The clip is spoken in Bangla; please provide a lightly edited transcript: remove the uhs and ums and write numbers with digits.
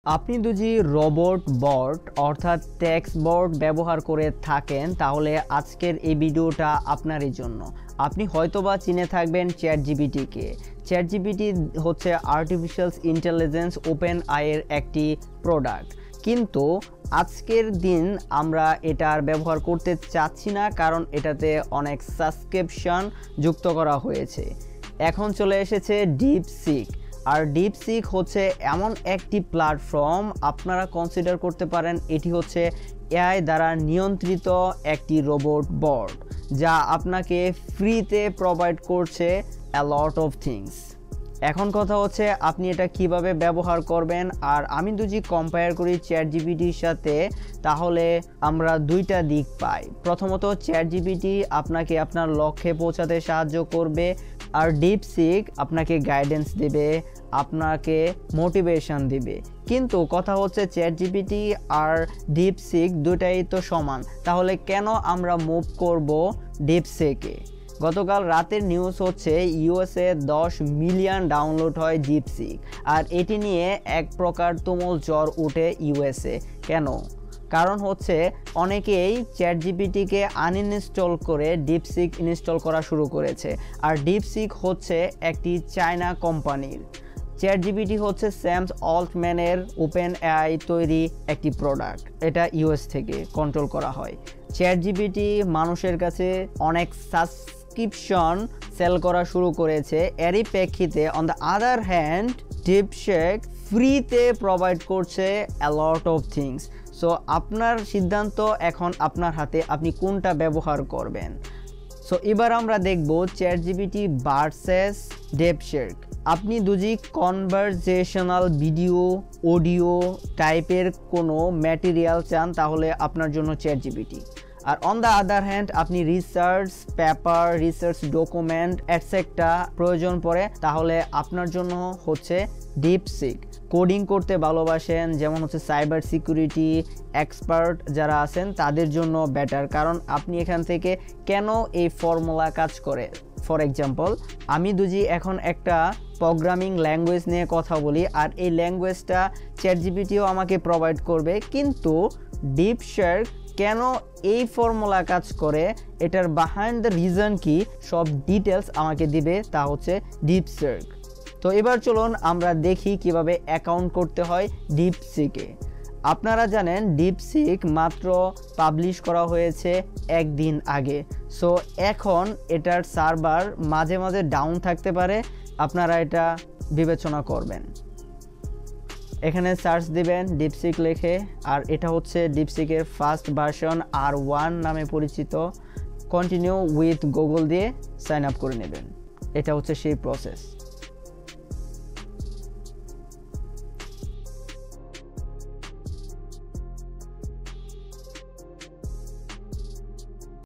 আপনি যদি রোবট বট অর্থাৎ টেক্সট বট ব্যবহার করে থাকেন তাহলে আজকের এই ভিডিওটা আপনারই জন্য। আপনি হয়তোবা চিনে থাকবেন চ্যাটজিপিটিকে। চ্যাটজিপিটি হচ্ছে আর্টিফিশিয়াল ইন্টেলিজেন্স ওপেন আইয়ের একটি প্রোডাক্ট, কিন্তু আজকের দিন আমরা এটার ব্যবহার করতে চাচ্ছি না, কারণ এটাতে অনেক সাবস্ক্রিপশন যুক্ত করা হয়েছে। এখন চলে এসেছে ডিপসিক। আর ডিপসিক হচ্ছে এমন একটি প্ল্যাটফর্ম, আপনারা কনসিডার করতে পারেন এটি হচ্ছে এআই দ্বারা নিয়ন্ত্রিত একটি রোবট বট, যা আপনাকে ফ্রিতে প্রোভাইড করছে a lot of things। এখন কথা হচ্ছে আপনি এটা কিভাবে ব্যবহার করবেন। আর আমি যদি কম্পেয়ার করি চ্যাটজিপিটির সাথে, তাহলে আমরা দুইটা দিক পাই। প্রথমত, চ্যাটজিপিটি আপনাকে আপনার লক্ষ্যে পৌঁছাতে সাহায্য করবে, আর ডিপসিক আপনাকে গাইডেন্স দেবে, আপনাকে মোটিভেশন দিবে। কিন্তু কথা হচ্ছে চ্যাটজিপিটি আর ডিপসিক দুটাই তো সমান, তাহলে কেন আমরা মুভ করব ডিপসিকে? গতকাল রাতের নিউজ হচ্ছে ইউএসএ 10 মিলিয়ন ডাউনলোড হয় ডিপসিক, আর এটি নিয়ে এক প্রকার তুমুল জ্বর উঠে ইউএসএ। কেন? কারণ হচ্ছে অনেকেই চ্যাটজিপিটিকে আনইনস্টল করে ডিপসিক ইনস্টল করা শুরু করেছে। আর ডিপসিক হচ্ছে একটি চায়না কোম্পানির। চ্যাটজিপিটি হচ্ছে স্যাম অল্টম্যানের ওপেন এআই তৈরি একটি প্রোডাক্ট, এটা ইউএস থেকে কন্ট্রোল করা হয়। চ্যাটজিপিটি মানুষের কাছে অনেক সাবস্ক্রিপশন সেল করা শুরু করেছে, এরই প্রেক্ষিতে on the other hand DeepSeek ফ্রিতে প্রোভাইড করছে a lot of things। So আপনার সিদ্ধান্ত এখন আপনার হাতে, আপনি কোনটা ব্যবহার করবেন। সো এবার আমরা দেখব চ্যাটজিপিটি ভার্সেস ডিপসিক। আপনি যদি কনভারসেশনাল ভিডিও অডিও টাইপের কোনো ম্যাটেরিয়াল চান তাহলে আপনার জন্য চ্যাটজিপিটি। আর অন দ্য আদার হ্যান্ড আপনি research paper, research document etcetera প্রয়োজন পড়ে, তাহলে আপনার জন্য হচ্ছে ডিপসিক। কোডিং করতে ভালোবাসেন, যেমন হচ্ছে সাইবার সিকিউরিটি এক্সপার্ট যারা আছেন তাদের জন্য বেটার, কারণ আপনি এখান থেকে কেন এই ফর্মুলা কাজ করে। ফর এক্সাম্পল, আমি যদি এখন একটা প্রোগ্রামিং ল্যাঙ্গুয়েজ নিয়ে কথা বলি, আর এই ল্যাঙ্গুয়েজটা চ্যাটজিপিটিও আমাকে প্রোভাইড করবে, কিন্তু ডিপসিক কেন এই ফর্মুলা কাজ করে, এটার বিহাইন্ড দ্য রিজন কি, সব ডিটেলস আমাকে দিবে, তা হচ্ছে ডিপসিক। তো এবার চলুন আমরা দেখি কিভাবে অ্যাকাউন্ট করতে হয় ডিপসিকে। আপনারা জানেন ডিপসিক মাত্র পাবলিশ করা হয়েছে একদিন আগে। সো এখন এটার সার্ভার মাঝে মাঝে ডাউন থাকতে পারে, আপনারা এটা বিবেচনা করবেন। এখানে সার্চ দিবেন ডিপসিক লিখে, আর এটা হচ্ছে ডিপসিকের ফার্স্ট ভার্সন R1 নামে পরিচিত। কন্টিনিউ উইথ গুগল দিয়ে সাইন আপ করে নেবেন, এটা হচ্ছে সেই প্রসেস।